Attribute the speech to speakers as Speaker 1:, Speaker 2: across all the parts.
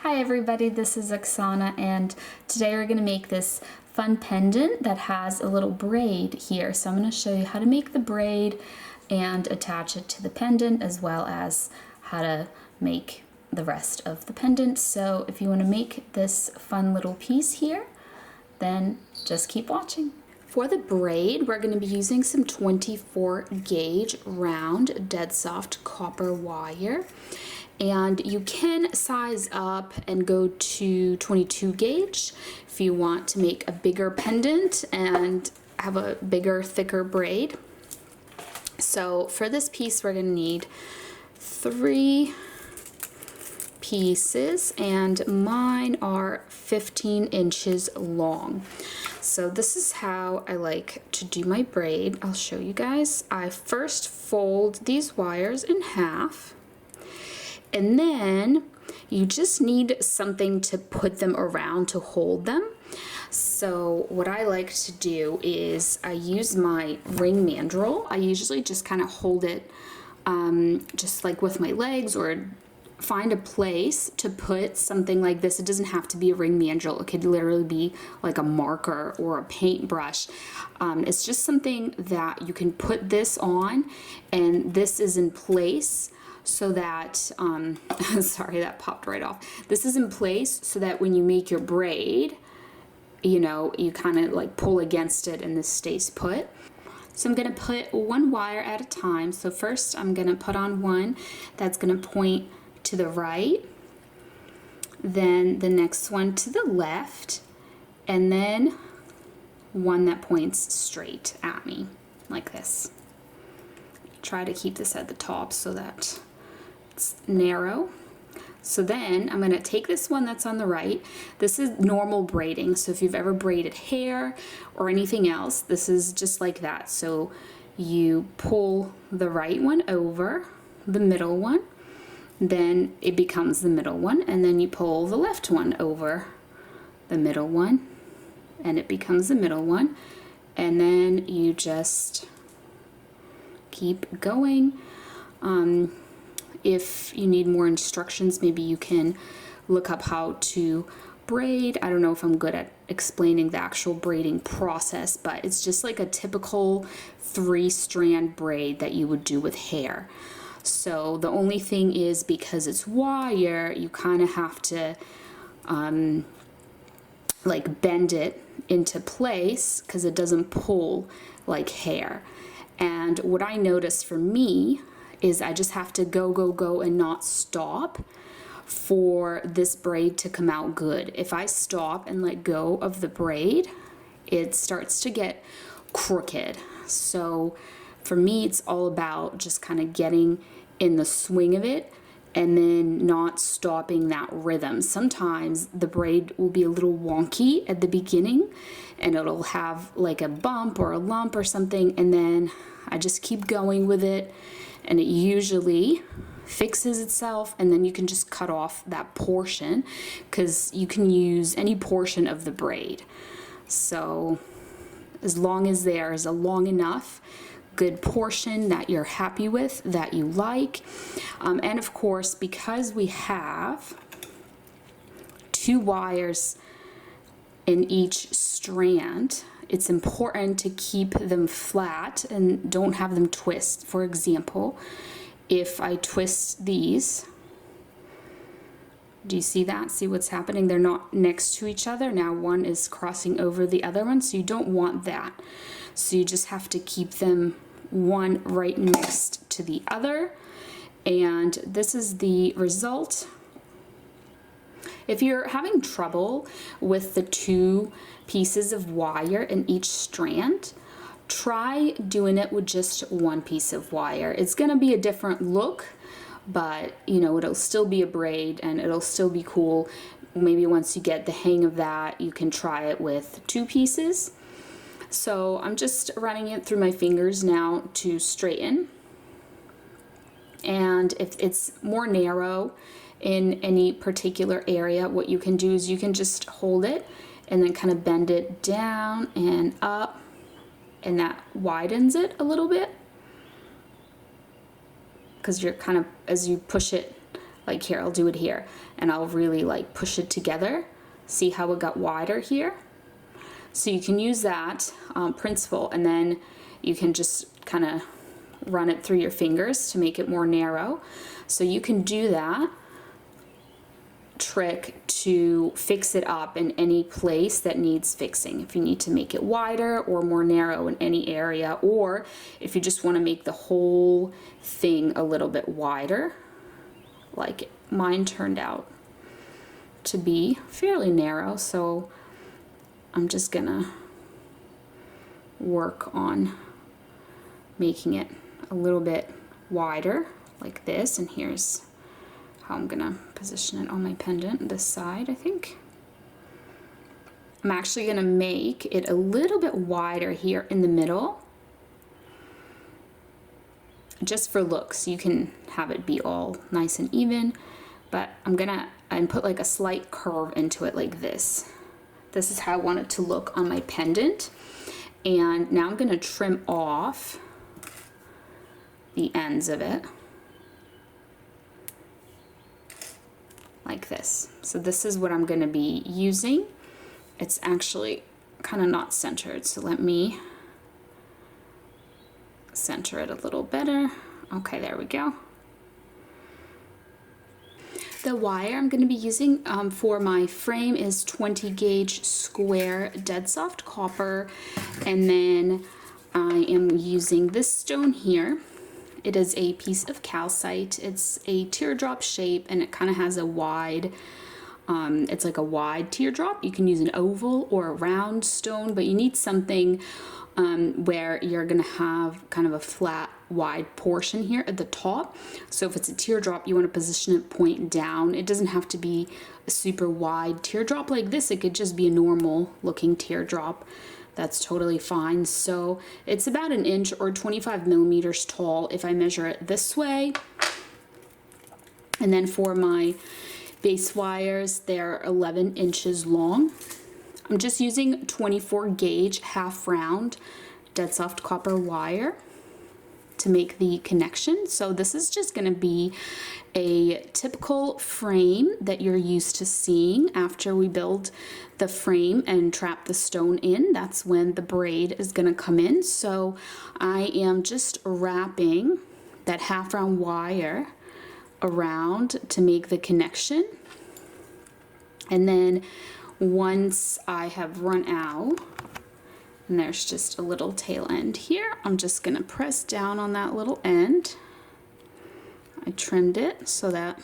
Speaker 1: Hi everybody, this is Oksana, and today we're going to make this fun pendant that has a little braid here. So I'm going to show you how to make the braid and attach it to the pendant, as well as how to make the rest of the pendant. So if you want to make this fun little piece here, then just keep watching. For the braid, we're going to be using some 24 gauge round dead soft copper wire. And you can size up and go to 22 gauge if you want to make a bigger pendant and have a bigger, thicker braid. So for this piece, we're going to need 3 pieces, and mine are 15 inches long. So this is how I like to do my braid. I'll show you guys. I first fold these wires in half. And then you just need something to put them around to hold them. So what I like to do is I use my ring mandrel. I usually just kind of hold it just like with my legs, or find a place to put something like this. It doesn't have to be a ring mandrel. It could literally be like a marker or a paintbrush. It's just something that you can put this on, and this is in place so that, sorry, that popped right off. This is in place so that when you make your braid, you know, you kind of like pull against it and this stays put. So I'm gonna put one wire at a time. So first I'm gonna put on one that's gonna point to the right, then the next one to the left, and then one that points straight at me, like this. Try to keep this at the top so that it's narrow. So then I'm going to take this one that's on the right. This is normal braiding, so if you've ever braided hair or anything else, this is just like that. So you pull the right one over the middle one, then it becomes the middle one, and then you pull the left one over the middle one and it becomes the middle one, and then you just keep going. If you need more instructions, maybe you can look up how to braid. I don't know if I'm good at explaining the actual braiding process, but it's just like a typical 3-strand braid that you would do with hair. So the only thing is, because it's wire, you kind of have to like bend it into place because it doesn't pull like hair. And what I noticed for me is I just have to go and not stop for this braid to come out good. If I stop and let go of the braid, it starts to get crooked. So for me, it's all about just kind of getting in the swing of it and then not stopping that rhythm. Sometimes the braid will be a little wonky at the beginning and it'll have like a bump or a lump or something, and then I just keep going with it and it usually fixes itself, and then you can just cut off that portion because you can use any portion of the braid. So as long as there is a long enough good portion that you're happy with, that you like, and of course, because we have 2 wires in each strand, it's important to keep them flat and don't have them twist. For example, if I twist these, do you see that? See what's happening? They're not next to each other. Now one is crossing over the other one, so you don't want that. So you just have to keep them one right next to the other. And this is the result. If you're having trouble with the 2 pieces of wire in each strand, try doing it with just 1 piece of wire. It's going to be a different look, but you know, it'll still be a braid and it'll still be cool. Maybe once you get the hang of that, you can try it with 2 pieces. So I'm just running it through my fingers now to straighten. And if it's more narrow in any particular area, what you can do is you can just hold it and then kind of bend it down and up, and that widens it a little bit because you're kind of, as you push it Like here, I'll do it here, and I'll really like push it together. See how it got wider here? So you can use that principle, and then you can just kind of run it through your fingers to make it more narrow. So you can do that trick to fix it up in any place that needs fixing. If you need to make it wider or more narrow in any area, or if you just want to make the whole thing a little bit wider, like mine turned out to be fairly narrow, so I'm just gonna work on making it a little bit wider like this. And here's how I'm gonna position it on my pendant, this side, I think. I'm actually gonna make it a little bit wider here in the middle, just for looks. You can have it be all nice and even, but I'm gonna put like a slight curve into it like this. This is how I want it to look on my pendant. And now I'm gonna trim off the ends of it like this. So this is what I'm gonna be using. It's actually kind of not centered, so let me center it a little better. Okay, there we go. The wire I'm going to be using for my frame is 20 gauge square dead soft copper, and then I am using this stone here. It is a piece of calcite. It's a teardrop shape, and it kind of has a wide, it's like a wide teardrop. You can use an oval or a round stone, but you need something where you're gonna have kind of a flat, wide portion here at the top. So if it's a teardrop, you want to position it point down. It doesn't have to be a super wide teardrop like this. It could just be a normal looking teardrop. That's totally fine. So it's about 1 inch or 25 millimeters tall if I measure it this way. And then for my base wires, they're 11 inches long. I'm just using 24 gauge half round dead soft copper wire to make the connection. So this is just going to be a typical frame that you're used to seeing after we build the frame and trap the stone in. That's when the braid is going to come in. So I am just wrapping that half round wire around to make the connection. And then once I have run out, and there's just a little tail end here, I'm just gonna press down on that little end. I trimmed it so that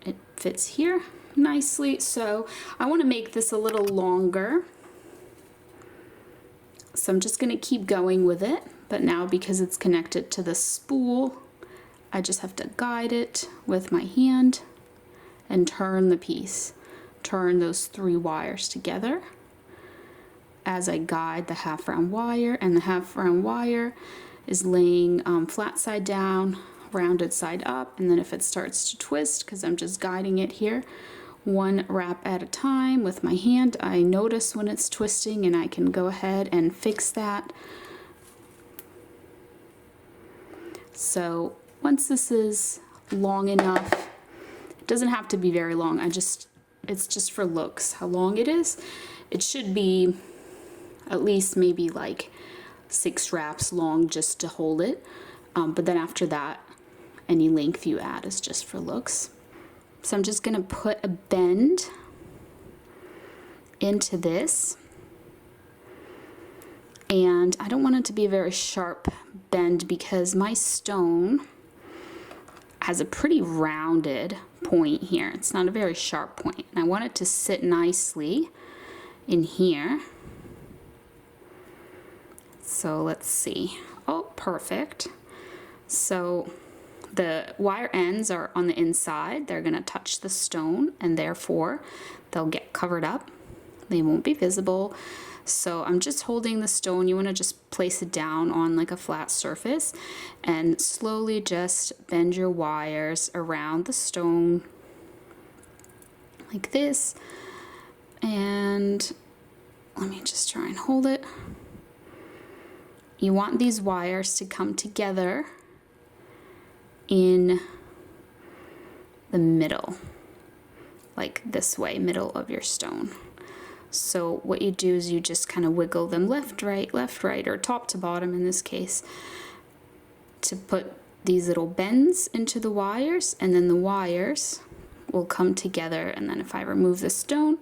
Speaker 1: it fits here nicely. So I want to make this a little longer. So I'm just gonna keep going with it, but now because it's connected to the spool, I just have to guide it with my hand and turn the piece. Turn those 3 wires together as I guide the half round wire, and the half round wire is laying flat side down, rounded side up, and then if it starts to twist, because I'm just guiding it here, 1 wrap at a time with my hand, I notice when it's twisting and I can go ahead and fix that. So once this is long enough, it doesn't have to be very long, it's just for looks how long it is. It should be at least maybe like 6 wraps long just to hold it. But then after that, any length you add is just for looks. So I'm just gonna put a bend into this. And I don't want it to be a very sharp bend because my stone has a pretty rounded point here. It's not a very sharp point. And I want it to sit nicely in here. So let's see. Oh, perfect. So the wire ends are on the inside. They're gonna touch the stone and therefore they'll get covered up. They won't be visible. So I'm just holding the stone. You wanna just place it down on like a flat surface and slowly just bend your wires around the stone like this. And let me just try and hold it. You want these wires to come together in the middle, like this way, middle of your stone. So what you do is you just kind of wiggle them left, right, or top to bottom in this case, to put these little bends into the wires, and then the wires will come together. And then if I remove the stone,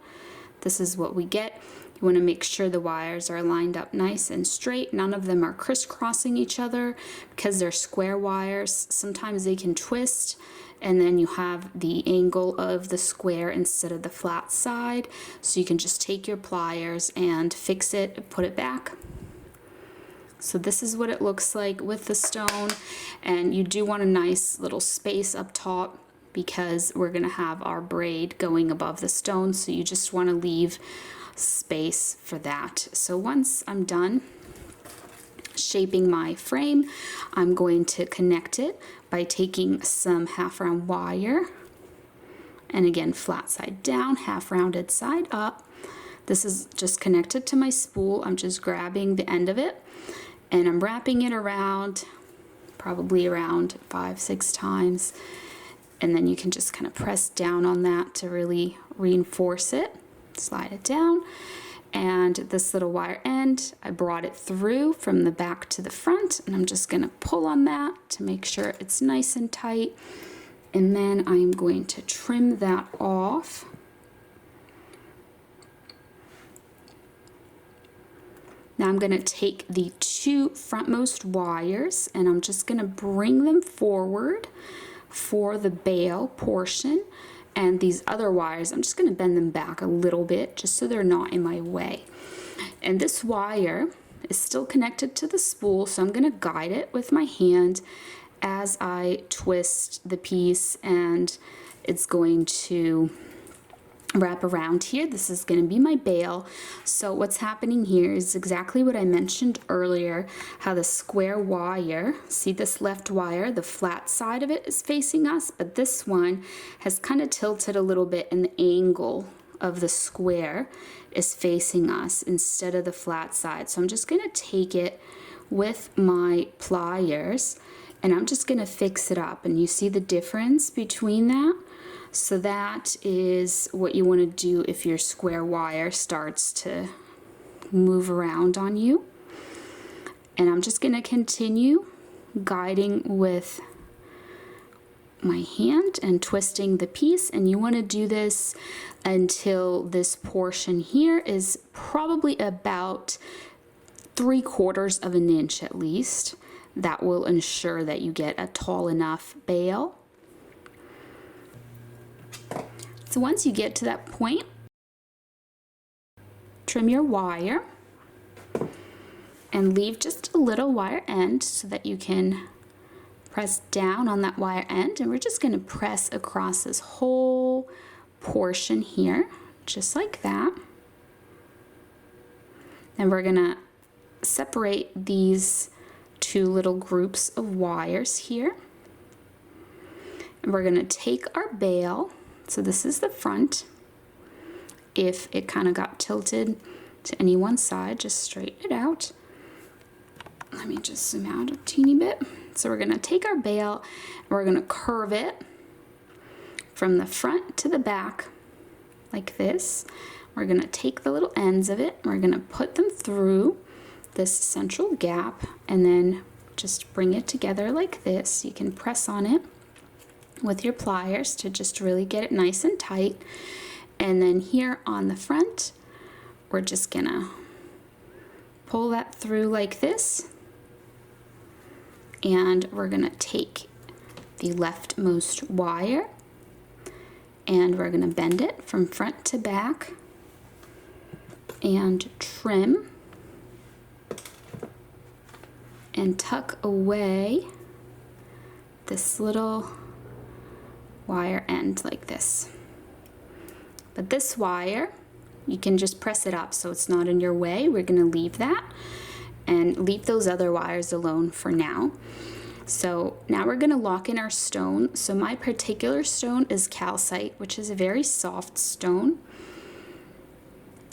Speaker 1: this is what we get. You want to make sure the wires are lined up nice and straight. None of them are crisscrossing each other because they're square wires. Sometimes they can twist, and then you have the angle of the square instead of the flat side. So you can just take your pliers and fix it, put it back. So this is what it looks like with the stone, and you do want a nice little space up top because we're going to have our braid going above the stone, so you just want to leave space for that. So once I'm done shaping my frame, I'm going to connect it by taking some half round wire, and again flat side down, half rounded side up. This is just connected to my spool. I'm just grabbing the end of it and I'm wrapping it around, probably around 5-6 times, and then you can just kind of press down on that to really reinforce it. Slide it down, and this little wire end, I brought it through from the back to the front, and I'm just going to pull on that to make sure it's nice and tight, and then I'm going to trim that off. Now I'm going to take the 2 frontmost wires and I'm just going to bring them forward for the bail portion. And these other wires, I'm just going to bend them back a little bit just so they're not in my way. And this wire is still connected to the spool, so I'm going to guide it with my hand as I twist the piece, and it's going to wrap around here. This is going to be my bail. So what's happening here is exactly what I mentioned earlier, how the square wire, see this left wire, the flat side of it is facing us, but this one has kind of tilted a little bit and the angle of the square is facing us instead of the flat side. So I'm just going to take it with my pliers and I'm just going to fix it up, and you see the difference between that. So that is what you want to do if your square wire starts to move around on you. And I'm just going to continue guiding with my hand and twisting the piece, and you want to do this until this portion here is probably about 3/4 of an inch at least. That will ensure that you get a tall enough bail. So once you get to that point, trim your wire and leave just a little wire end so that you can press down on that wire end, and we're just going to press across this whole portion here, just like that. And we're going to separate these 2 little groups of wires here. And we're going to take our bail. So this is the front. If it kind of got tilted to any one side, just straighten it out. Let me just zoom out a teeny bit. So we're going to take our bail and we're going to curve it from the front to the back like this. We're going to take the little ends of it, we're going to put them through this central gap, and then just bring it together like this. You can press on it with your pliers to just really get it nice and tight. And then here on the front, we're just gonna pull that through like this, and we're gonna take the leftmost wire and we're gonna bend it from front to back and trim and tuck away this little wire end like this. But this wire, you can just press it up so it's not in your way. We're going to leave that and leave those other wires alone for now. So now we're going to lock in our stone. So my particular stone is calcite, which is a very soft stone.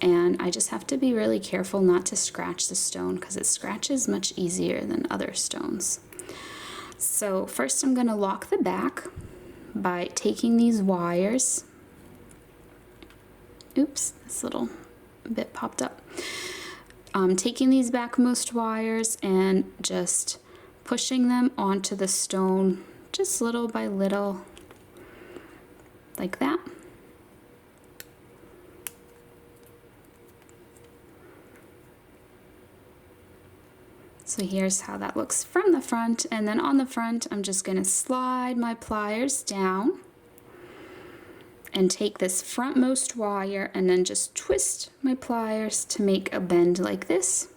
Speaker 1: And I just have to be really careful not to scratch the stone because it scratches much easier than other stones. So first I'm going to lock the back by taking these wires. Oops, this little bit popped up. Taking these backmost wires and just pushing them onto the stone, just little by little, like that. So here's how that looks from the front, and then on the front I'm just going to slide my pliers down and take this frontmost wire and then just twist my pliers to make a bend like this.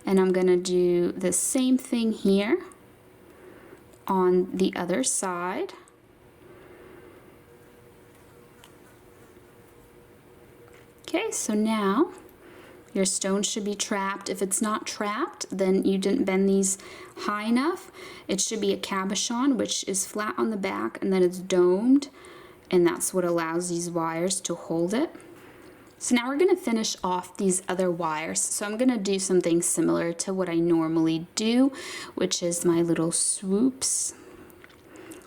Speaker 1: And I'm going to do the same thing here on the other side. Okay, so now your stone should be trapped. If it's not trapped, then you didn't bend these high enough. It should be a cabochon, which is flat on the back and then it's domed, and that's what allows these wires to hold it. So now we're going to finish off these other wires. So I'm going to do something similar to what I normally do, which is my little swoops.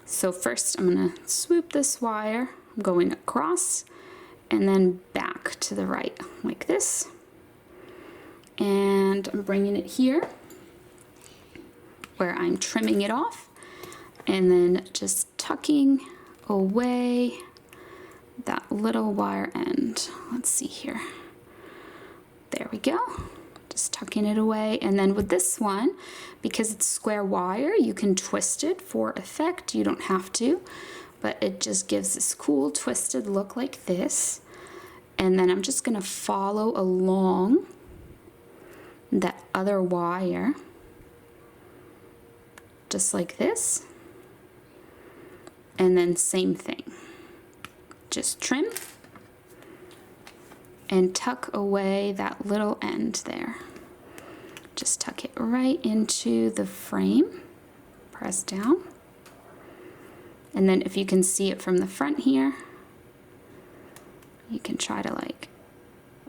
Speaker 1: So first I'm going to swoop this wire, going across and then back to the right like this. And I'm bringing it here where I'm trimming it off and then just tucking away that little wire end. Let's see here. There we go. Just tucking it away. And then with this one, because it's square wire, you can twist it for effect. You don't have to, but it just gives this cool twisted look like this. And then I'm just going to follow along that other wire just like this, and then same thing, just trim and tuck away that little end there. Just tuck it right into the frame, press down, and then if you can see it from the front here, you can try to like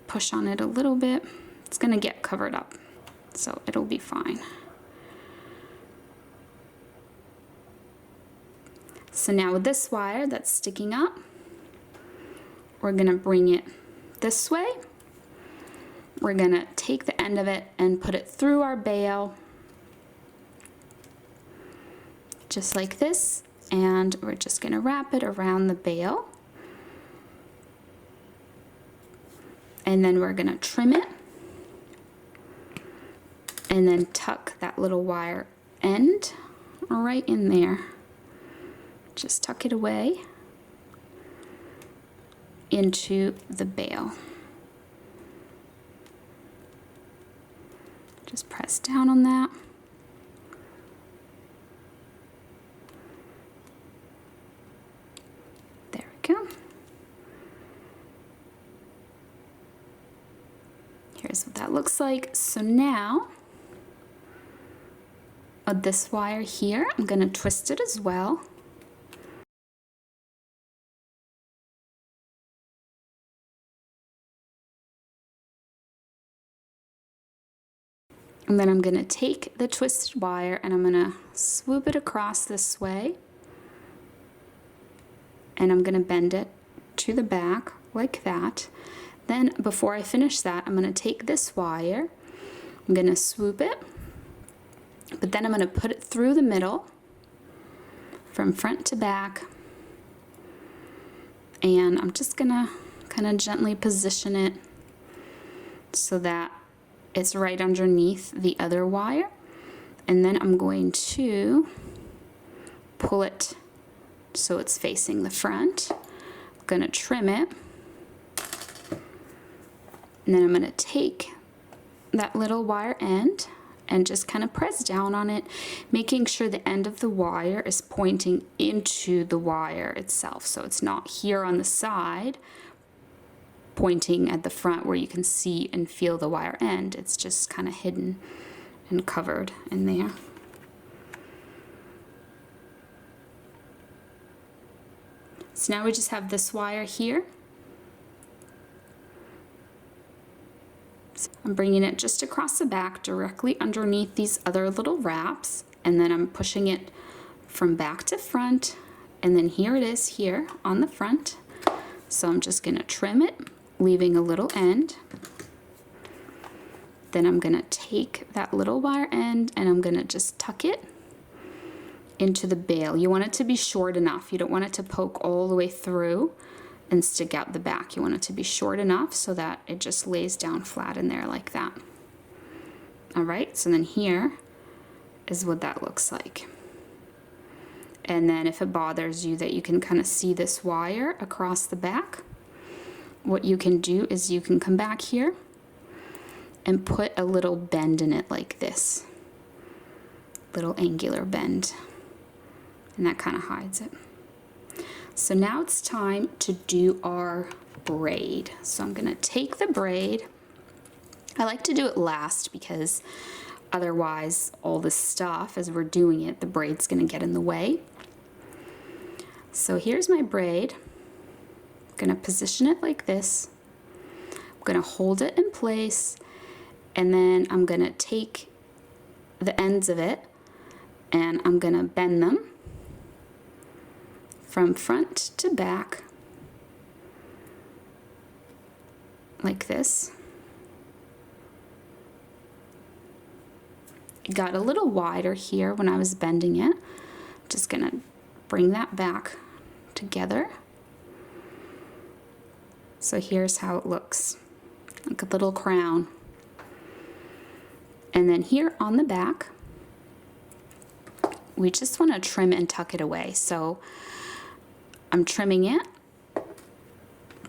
Speaker 1: push on it a little bit. It's gonna get covered up, so it'll be fine. So now with this wire that's sticking up, we're gonna bring it this way. We're gonna take the end of it and put it through our bail, just like this, and we're just gonna wrap it around the bail. And then we're gonna trim it and then tuck that little wire end right in there. Just tuck it away into the bail. Just press down on that. There we go. Here's what that looks like. So now, this wire here, I'm going to twist it as well. And then I'm going to take the twisted wire and I'm going to swoop it across this way. And I'm going to bend it to the back like that. Then before I finish that, I'm going to take this wire, I'm going to swoop it, but then I'm going to put it through the middle from front to back. And I'm just going to kind of gently position it so that it's right underneath the other wire. And then I'm going to pull it so it's facing the front. I'm going to trim it. And then I'm going to take that little wire end and just kind of press down on it, making sure the end of the wire is pointing into the wire itself. So it's not here on the side, pointing at the front where you can see and feel the wire end. It's just kind of hidden and covered in there. So now we just have this wire here. I'm bringing it just across the back directly underneath these other little wraps, and then I'm pushing it from back to front and then here it is here on the front. So I'm just gonna trim it, leaving a little end. Then I'm gonna take that little wire end and I'm gonna just tuck it into the bail. You want it to be short enough. You don't want it to poke all the way through and stick out the back. You want it to be short enough so that it just lays down flat in there like that. All right, so then here is what that looks like. And then if it bothers you that you can kind of see this wire across the back, what you can do is you can come back here and put a little bend in it like this. Little angular bend. And that kind of hides it. So now it's time to do our braid. So I'm gonna take the braid. I like to do it last because otherwise all this stuff, as we're doing it, the braid's gonna get in the way. So here's my braid. I'm gonna position it like this. I'm gonna hold it in place, and then I'm gonna take the ends of it and I'm gonna bend them from front to back like this. It got a little wider here when I was bending it. Just gonna bring that back together. So here's how it looks, like a little crown. And then here on the back, we just want to trim and tuck it away. So I'm trimming it.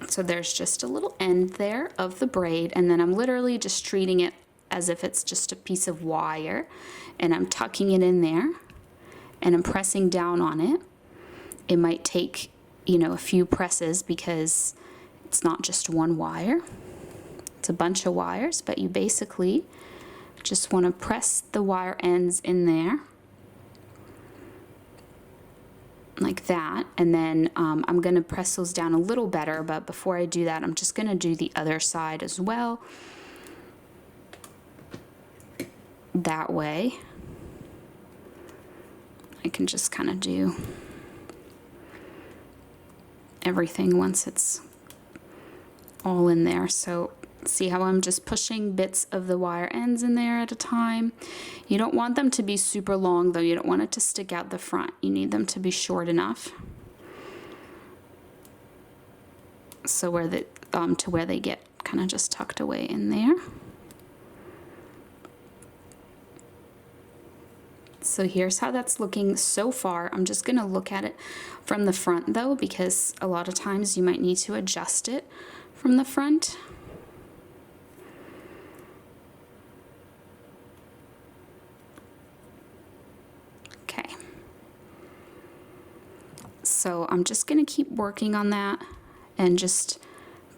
Speaker 1: So there's just a little end there of the braid, and then I'm literally just treating it as if it's just a piece of wire, and I'm tucking it in there and I'm pressing down on it. It might take, you know, a few presses because it's not just one wire. It's a bunch of wires, but you basically just want to press the wire ends in there like that, and then I'm going to press those down a little better, but before I do that, I'm just going to do the other side as well. That way, I can just kind of do everything once it's all in there. So see how I'm just pushing bits of the wire ends in there at a time. You don't want them to be super long though. You don't want it to stick out the front. You need them to be short enough so where the to where they get kind of just tucked away in there. So here's how that's looking so far. I'm just gonna look at it from the front though, because a lot of times you might need to adjust it from the front. Okay. So I'm just gonna keep working on that and just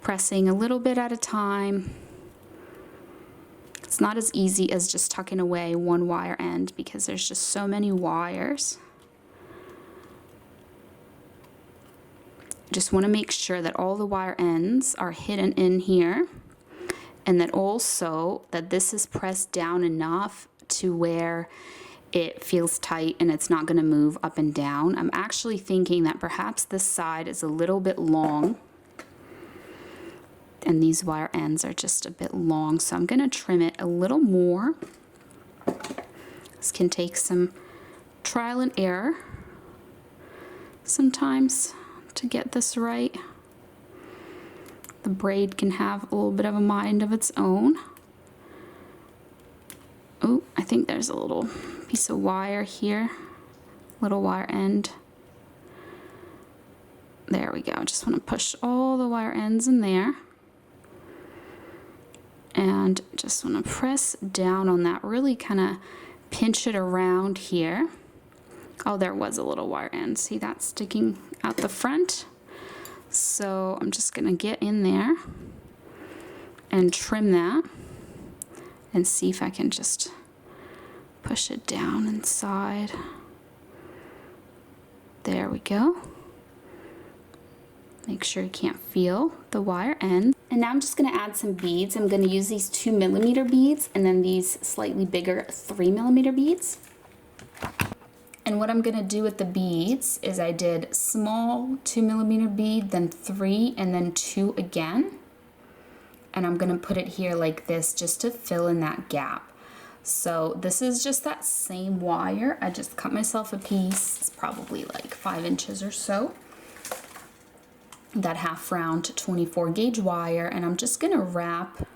Speaker 1: pressing a little bit at a time. It's not as easy as just tucking away one wire end because there's just so many wires. Just want to make sure that all the wire ends are hidden in here, and that also that this is pressed down enough to where it feels tight and it's not going to move up and down. I'm actually thinking that perhaps this side is a little bit long and these wire ends are just a bit long, so I'm going to trim it a little more. This can take some trial and error sometimes to get this right. The braid can have a little bit of a mind of its own. Oh, I think there's a little piece of wire here, little wire end. There we go. Just want to push all the wire ends in there. And just want to press down on that, really kind of pinch it around here. Oh, there was a little wire end. See that sticking out the front? So I'm just going to get in there and trim that and see if I can just push it down inside. There we go. Make sure you can't feel the wire end. And now I'm just going to add some beads. I'm going to use these 2mm beads and then these slightly bigger 3mm beads. And And what I'm gonna do with the beads is I did small 2mm bead, then 3, and then 2 again. And I'm gonna put it here like this just to fill in that gap. So this is just that same wire. I just cut myself a piece, it's probably like 5 inches or so. That half round 24 gauge wire, and I'm just gonna wrap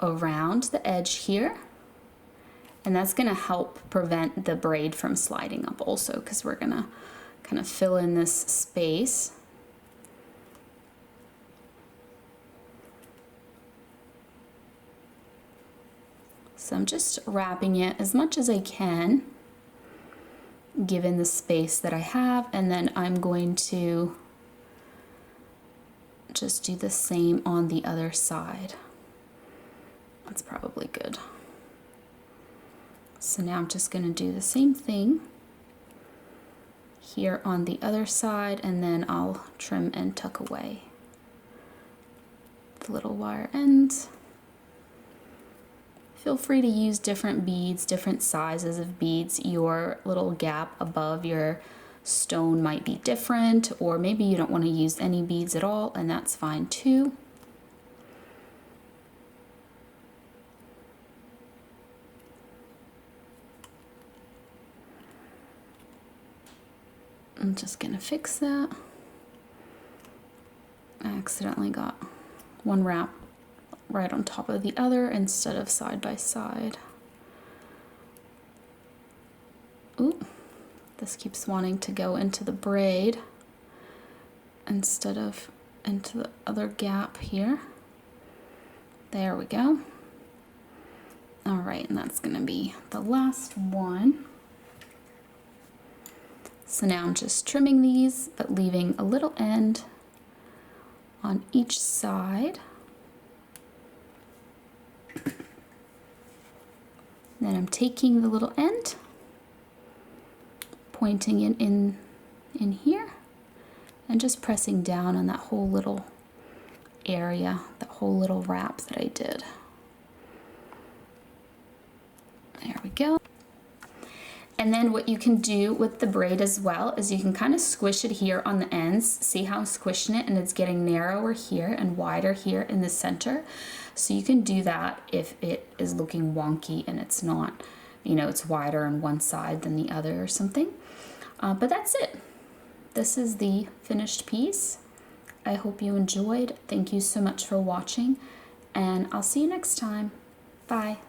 Speaker 1: around the edge here. And that's gonna help prevent the braid from sliding up also, because we're gonna kind of fill in this space. So I'm just wrapping it as much as I can, given the space that I have, and then I'm going to just do the same on the other side. That's probably good. So now I'm just going to do the same thing here on the other side, and then I'll trim and tuck away the little wire ends. Feel free to use different beads, different sizes of beads. Your little gap above your stone might be different, or maybe you don't want to use any beads at all, and that's fine too. I'm just gonna fix that. I accidentally got one wrap right on top of the other instead of side by side. Ooh, this keeps wanting to go into the braid instead of into the other gap here. There we go. All right, and that's gonna be the last one. So now I'm just trimming these, but leaving a little end on each side. Then I'm taking the little end, pointing it in here, and just pressing down on that whole little area, that whole little wrap that I did. There we go. And then what you can do with the braid as well is you can kind of squish it here on the ends. See how I'm squishing it, and it's getting narrower here and wider here in the center. So you can do that if it is looking wonky and it's not, you know, it's wider on one side than the other or something. But that's it. This is the finished piece. I hope you enjoyed. Thank you so much for watching, and I'll see you next time. Bye.